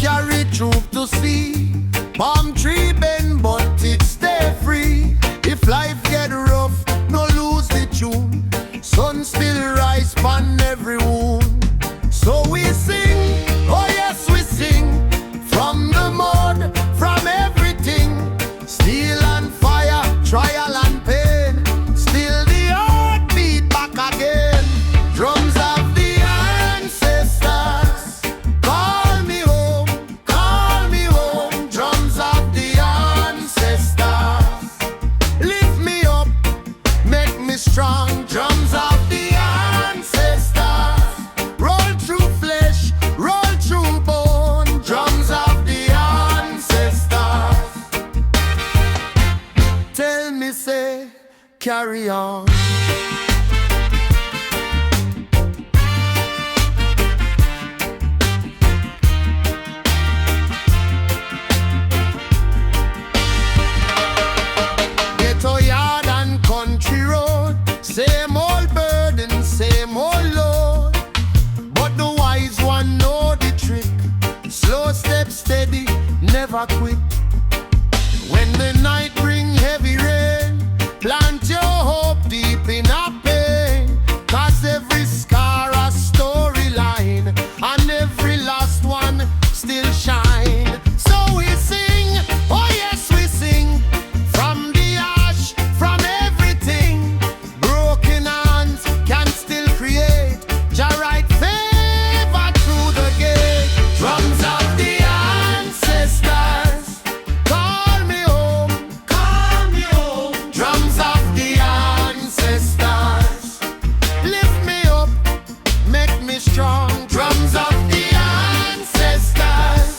carry truth to see. Palm tree bend but it stay free. If life get rough, no lose the tune. Sun still rise pon every wound. So we sing, oh yes we sing. From the mud, from everything. Steel and fire, trial and pain. Still the heartbeat back again. Drums of the ancestors. Call me home, call me home. Drums of the ancestors. Lift me up, make me strong. Drums of the ancestors. Roll through flesh, roll through bone. Drums of the ancestors. Tell me, say, carry on. Ghetto yard and country road. Same old burden, same old load. But the wise one know the trick. Slow step steady, never quick. When the night bring heavy rain, plant your hope deep in a pain. 'Cause every scar a storyline, and every last one still shine. So we sing, oh yes we sing. From the ash, from everything. Broken hands can still create. Jah right favor through the gate. Drums of the ancestors. Call me home, call me home. Drums of the ancestors. Lift me up, make me strong. Drums of the ancestors.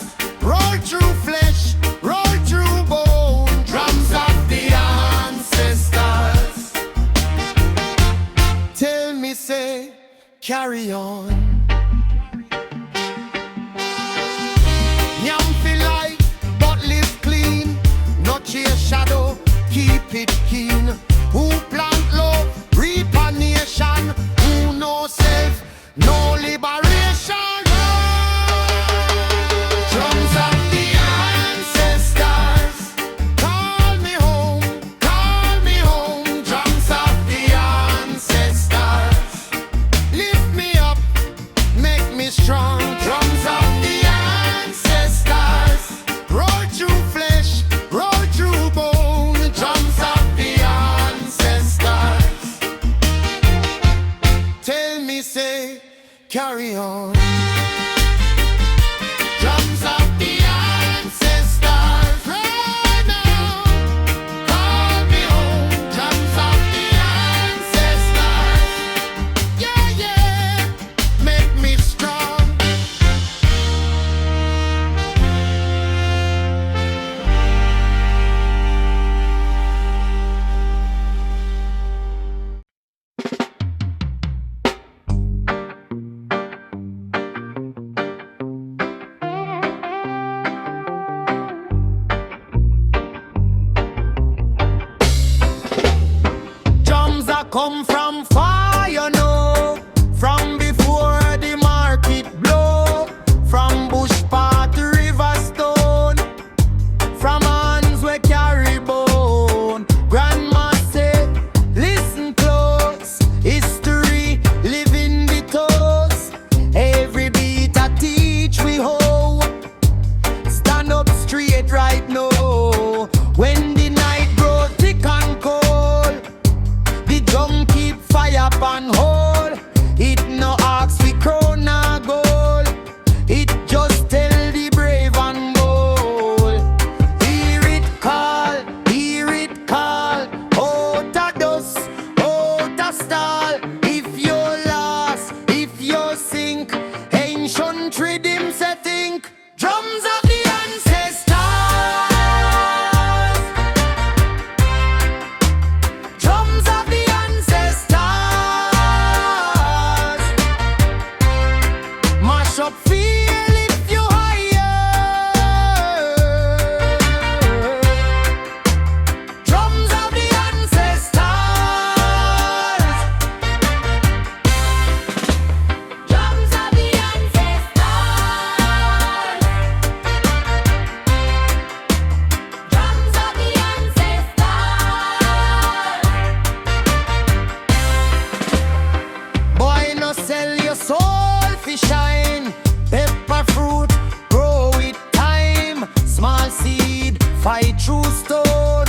true stone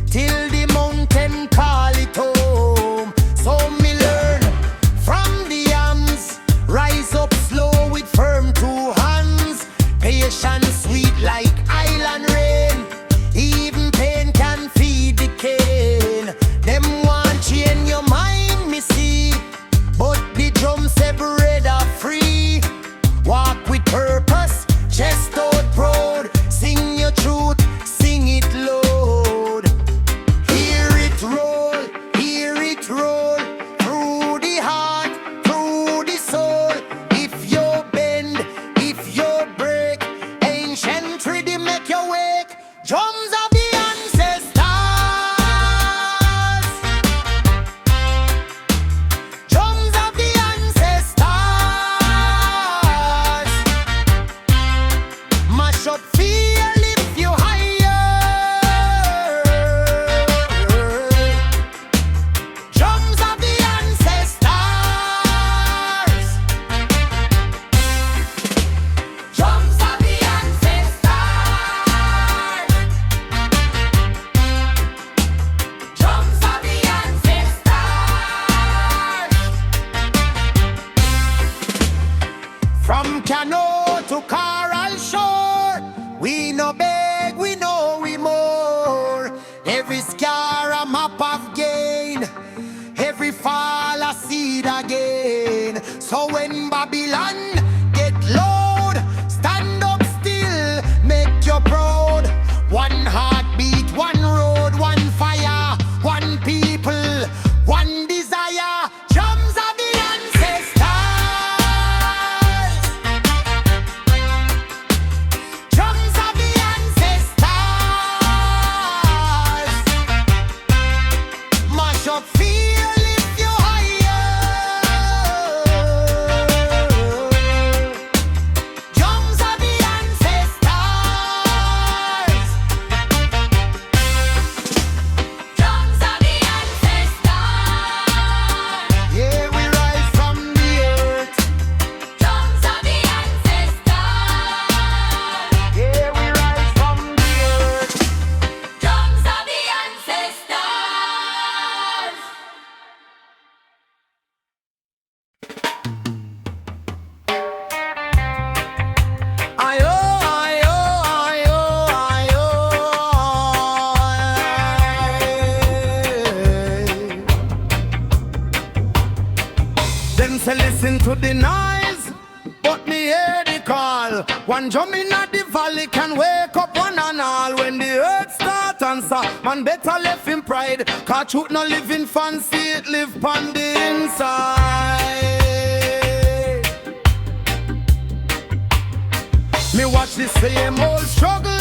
till the mountain call it home. So me learn from the yams, rise up slow with firm two hands. Patience sweet like island rain, even pain can feed the cane. Them want chain your mind, me see, but the drum say bread are free. Walk with purpose, chest out proud, sing your truth, sing it loud. Hear it roll, through the heart, through the soul. If you bend, if you break, ancient rhythm make you wake. Drums of the ancestors, drums of the ancestors. Mash up, feel, lift you higher. Drums of the ancestors, drums of the ancestors, drums of the ancestors. From Cano to Coral Shore, we no beg, we know we more. Every scar a map of gain, every fall a seed again. So when Babylon get loud, stand up still, make you proud. One heartbeat, one road, one fire, one people, one desire. Drums of the ancestors, drums of the ancestors. Mash up, feel, lift you higher. Drums of the ancestors, drums of the ancestors. Yeah, we rise from the earth. Drums of the ancestors. Yeah, we rise from the earth. Drums of the ancestors. Ayo, ayo, ayo, ayo. Them say listen to the noise, but me hear the call. One drum in at the valley can wake up one and all. When the earth start answer, man better left in pride. Cause truth no live in fancy, it live on the inside. Me watch the same old struggle,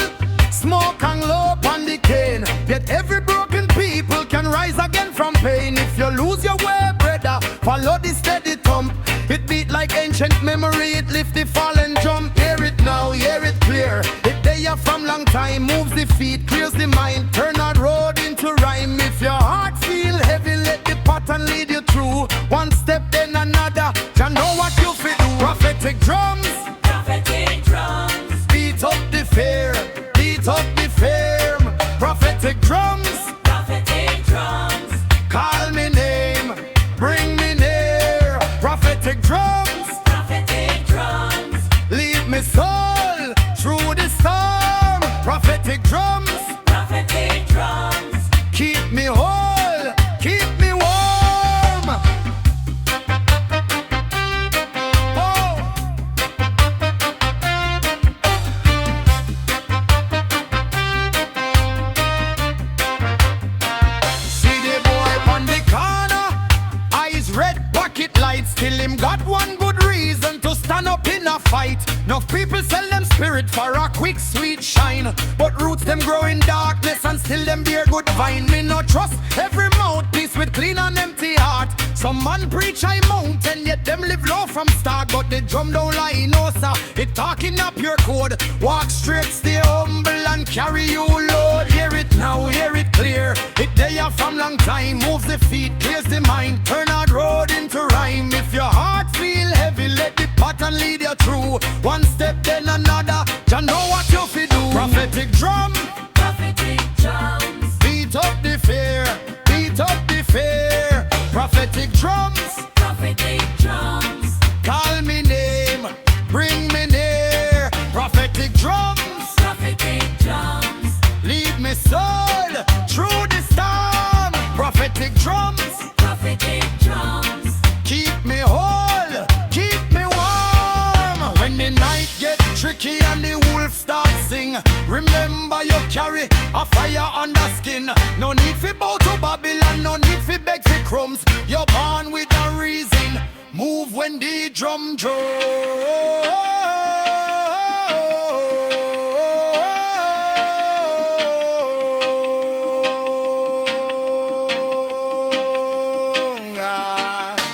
smoke and low on the cane. Yet every broken people can rise again from pain. If you lose your way, brother, follow the steady thump. It beat like ancient memory, it lift the fallen jump. Hear it now, hear it clear. It there from long time, moves the feet, clears the mind. Turn a road into rhyme. If your heart feel heavy, let the pattern lead you through. One step then another, you know what you feel do. Prophetic drums, Prophetic drums, beat up the fear, beat up the firm. Prophetic drums, prophetic drums, call me name, bring me near. Prophetic drums, prophetic drums, lead me soul through the storm. Prophetic drums, prophetic drums, keep me whole, keep me warm. Oh. See the boy on the corner, eyes red, pocket lights. Till him got one good reason to stand up in a fight. Enough people sell them spirit for a quick sweet shine, but roots them grow in darkness and still them bear good vine. Me no trust every mouthpiece with clean and empty heart. Some man preach high mountain, yet them live low from start. But the drum don't lie, no sir, it talking up your code. Walk straight, stay humble and carry you load. Hear it now, hear it clear. It there from long time, moves the feet, clears the mind. Turn out road into rhyme. If your heart feel heavy, let the pattern lead you through. One step then another, you know what you fi do. Prophetic drum, prophetic and the wolf start sing. Remember you carry a fire on the skin. No need for bow to Babylon, no need for beg for crumbs. You're born with a reason. Move when the drum drums.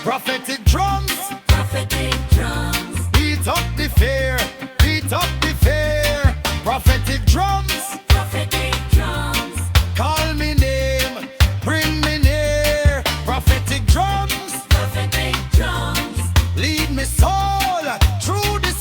Prophetic drums, prophetic drums, beat up the fear, beat up the fear. Prophetic drums, prophetic drums, call me name, bring me near. Prophetic drums, prophetic drums, lead me soul through the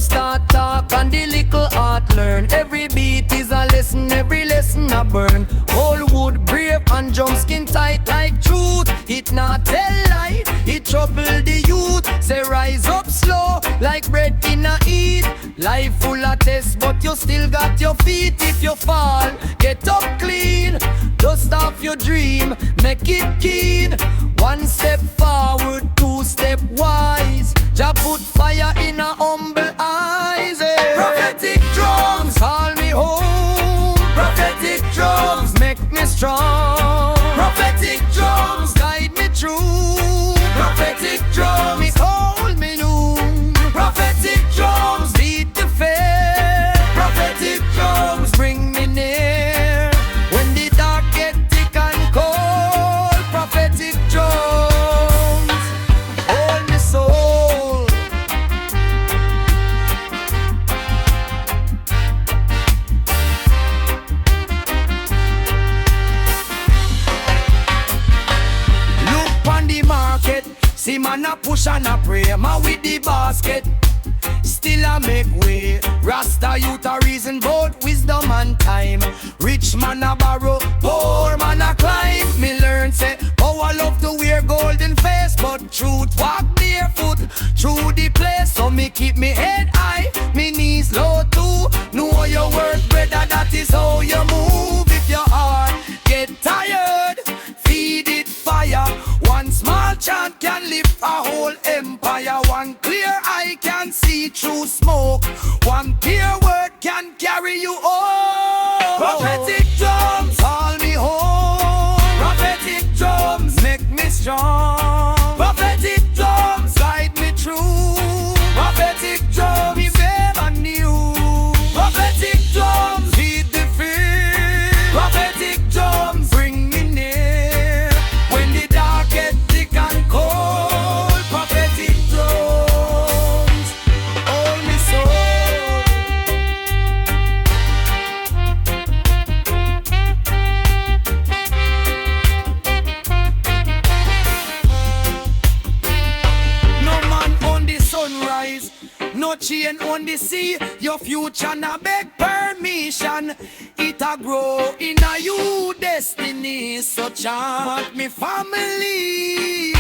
start talk and the little heart learn. Every beat is a lesson, every lesson a burn. Whole wood brave and drum skin tight like truth. It not tell lie, it trouble the youth. Say rise up slow like bread in a heat. Life full of tests but you still got your feet. If you fall, get up clean. Dust off your dream, make it keen. One step forward, two step wise. Jah put fire in a humble eyes. Prophetic drums call me home. Prophetic drums make me strong. Prophetic drums guide me through. Prophetic drums hold me new. Prophetic drums beat the fair. Prophetic drums bring me near. When the dark get thick and cold, prophetic drums hold me soul. Look on the market, see man a push and a pray. Man with the basket, still a make way. Rasta youth a reason both wisdom and time. Rich man a borrow, poor man a climb. Me learn say power love to wear golden face, but truth walk barefoot through the place. So me keep me head high, me knees low too. Know your worth, brother, that is how you move. If your heart get tired, feed it fire. One small chant can lift a whole empire. One clear eye can see through smoke. One pure word can carry you home. Prophetic drums call me home. Prophetic drums make me strong. Prophetic drums guide me through. Prophetic drums me never knew. Prophetic drums beat the fear. Prophetic drums bring me near. When the dark get thick and cold, prophetic drums hold me soul. No man on the sunrise, no chain on the sea. Your future na beg permission. It a grow in a you destiny. So chant me family,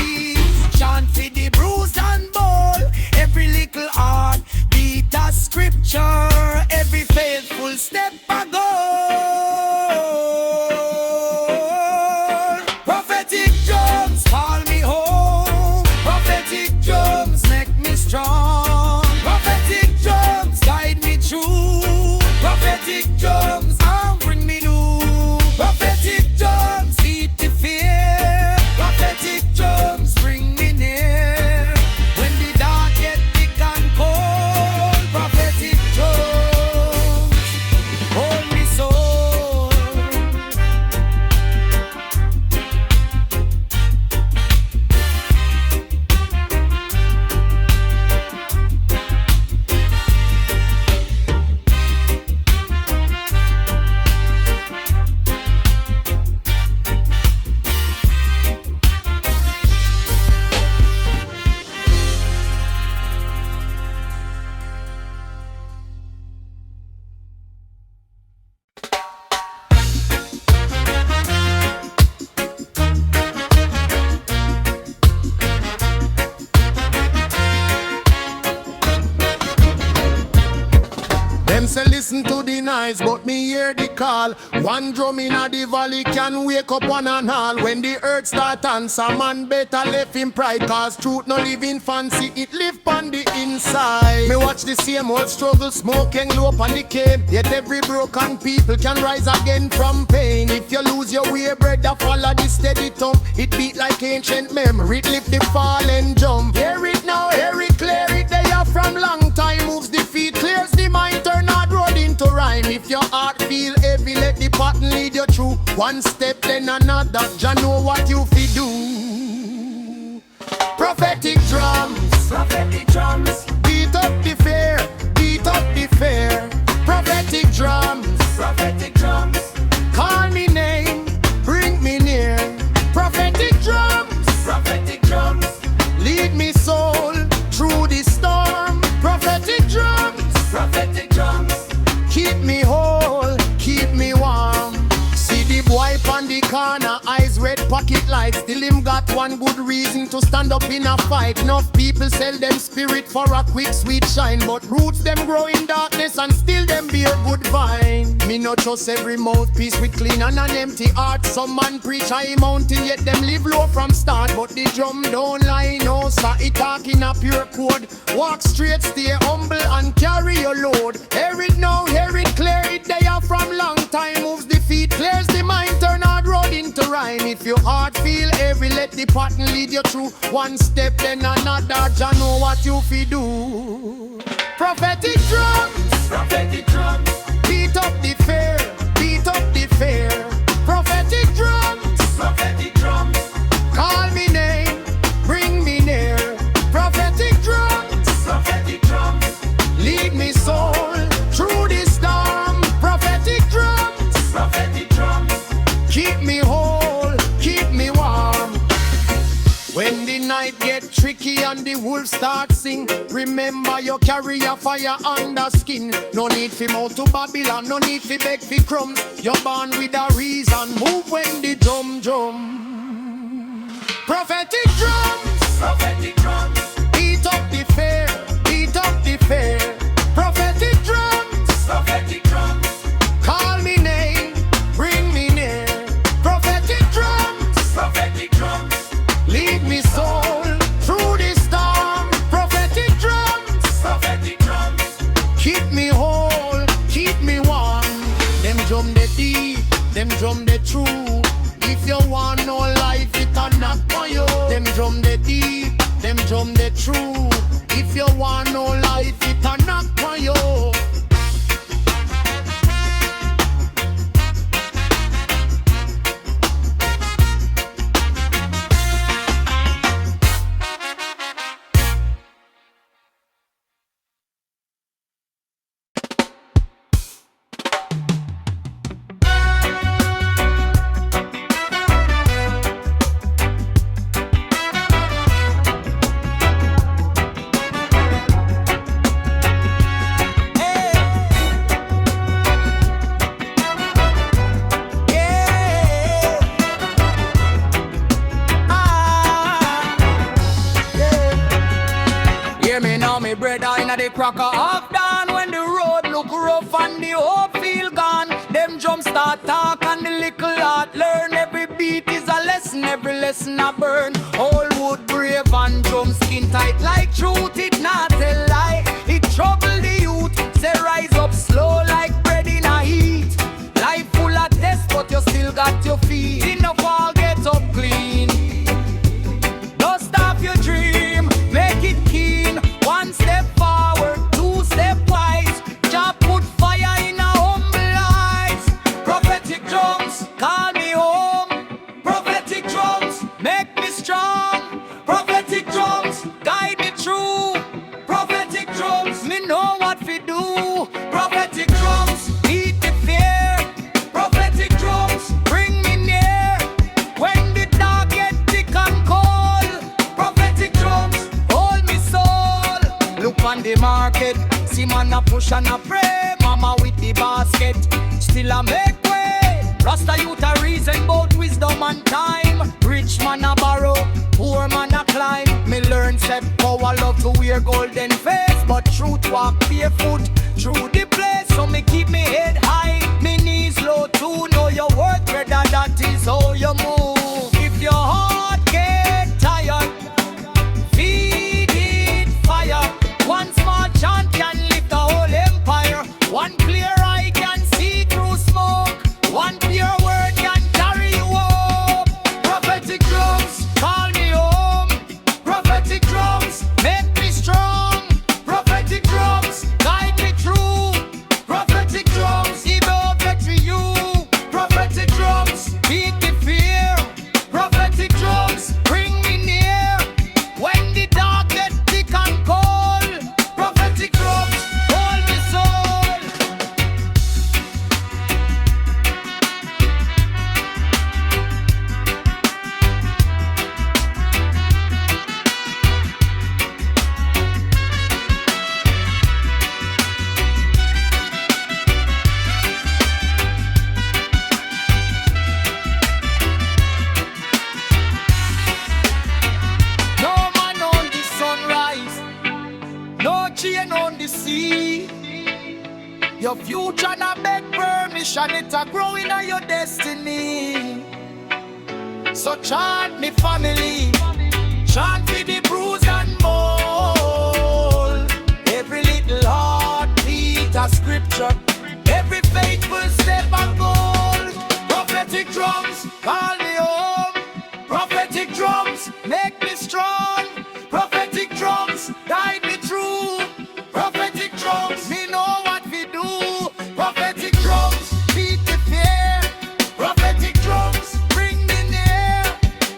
chant for the bruised and bold. Every little heart beat a scripture. Every faithful step a goal. Prophetic drums call me home. Prophetic drums make me strong. Prophetic drums guide me through. Prophetic drums bring me new. Prophetic drums beat the fear. Prophetic drums bring me near. When the dark get thick and cold, prophetic drums hold me soul. Them say listen to the noise, but me hear the call. One drum in a the valley can wake up one and all. When the earth start answer, man better left in pride. Cause truth no live in fancy, it live on the inside. Me watch the same old struggle, smoking low up on the cane. Yet every broken people can rise again from pain. If you lose your way, brother, follow the steady thump. It beat like ancient memory, it lift the fall and jump. Hear it now, hear it, clear it. They are from long time, moves the feet, clears the mind, turn hard road into rhyme. If your heart feel heavy, let the pattern lead you through. One step, then another, Jah know what you fi do. Prophetic drums, beat up the fear, beat up the fear. Prophetic drums, call me name, bring me near. Prophetic drums, lead me soul through the storm. Prophetic drums, corner, eyes red, pocket light. Still him got one good reason to stand up in a fight. Enough people sell them spirit for a quick sweet shine, but roots them grow in darkness and still them bear good vine. Me no trust every mouthpiece with clean and an empty heart. Some man preach high mountain, yet them live low from start. But the drum don't lie, no sir, it talking a pure code. Walk straight, stay humble and carry your load. Hear it now, hear it clear, it there from long time. Moves the feet, clears the mind, turn hard road into rhyme. If your heart feel heavy, let the pattern lead you through. One step, then another, Jah know what you fi do. Prophetic drums, Prophetic drums, beat up the fear, beat up the fear. Prophetic drums, prophetic drums, call me name, bring me near. Prophetic drums, prophetic drums, lead me soul through the storm. Prophetic drums, prophetic drums, keep me whole, keep me warm. When the night get tricky and the wolves start sing, remember you carry a fire under skin. No need fi mouth to Babylon, no need fi beg fi crumbs. You're born with a reason, move when the drum. Prophetic drums, prophetic drums, beat up the fear, beat up the fear. Prophetic drums, prophetic drums, call me name, bring me near. Prophetic drums, prophetic drums, lead me soul through the storm. Prophetic drums, prophetic drums, keep me whole, keep me warm. Them drum the deep, them drum the true. If you want no life, it a knock on you. Them drum the deep, them drum the true. If you want no life, it a knock on you. The cracker of dawn, when the road look rough and the hope feel gone, them drums start talk and the little heart learn. Every beat is a lesson, every lesson a burn. All wood brave and drum skin tight like truth, it not a lie. It trouble the youth, say rise up slow like bread in a heat. Life full of tests but you still got your feet. Enough all get up clean. Dust off your dream, make it keen. One step forward, two step wise. Jah put fire in a humble eyes. Prophetic drums, call me home. Prophetic drums, make me strong. Prophetic drums, guide me through. Prophetic drums, me know what to do. Prophetic drums, beat the fear. Prophetic drums, bring me near. When the dark get thick and cold, prophetic drums, hold me soul. Look on the market, see man a push and a pray. Mama with the basket, still a make way. Rasta youth a reason bout wisdom and time. Rich man a borrow, poor man a climb. Me learn set power love to wear golden face, but truth walk barefoot through the place. So me keep me head high, me knees low too. Know your worth, brother, that is how you move. If your heart get tired, feed it fire. One small chant can lift the whole empire. One clear eye can see through smoke. One pure word can carry you up. Prophetic drums, call me home. Prophetic drums, make me strong. Prophetic drums, guide me through. Prophetic flourish and it a grow in your destiny. So chant me family, chant for the bruise and mold. Every little heartbeat a scripture, every faithful step a gold. Prophetic drums call me home, prophetic drums make me strong, prophetic drums guide me through, prophetic drums me know what we do, prophetic drums beat the fear, prophetic drums bring me near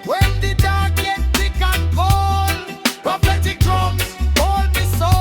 when the dark get thick and cold, prophetic drums hold me soul.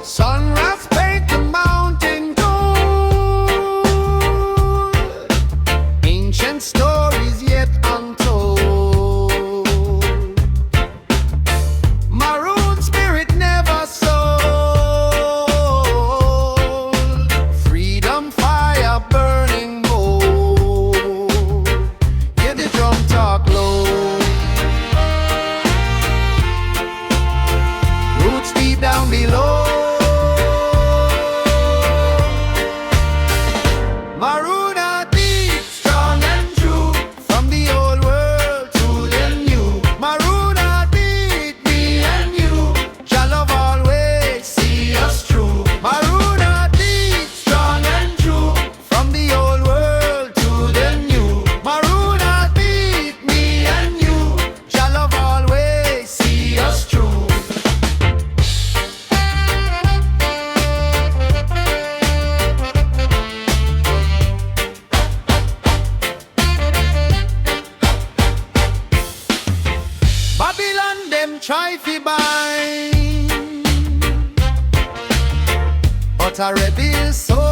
Sunrise paint the mountain gold, ancient stories yet untold. Maroon spirit never sold, freedom fire burning bold. Hear the drum talk low, roots deep down below. Maroon are deep, strong and true, from the old world to the new. Maroon are deep, me and you, Jah love always see us through. Maroon are deep, strong and true, from the old world to the new. Maroon are deep, me and you, Jah love always see us through. Babylon them try fi bind, but a rebel soul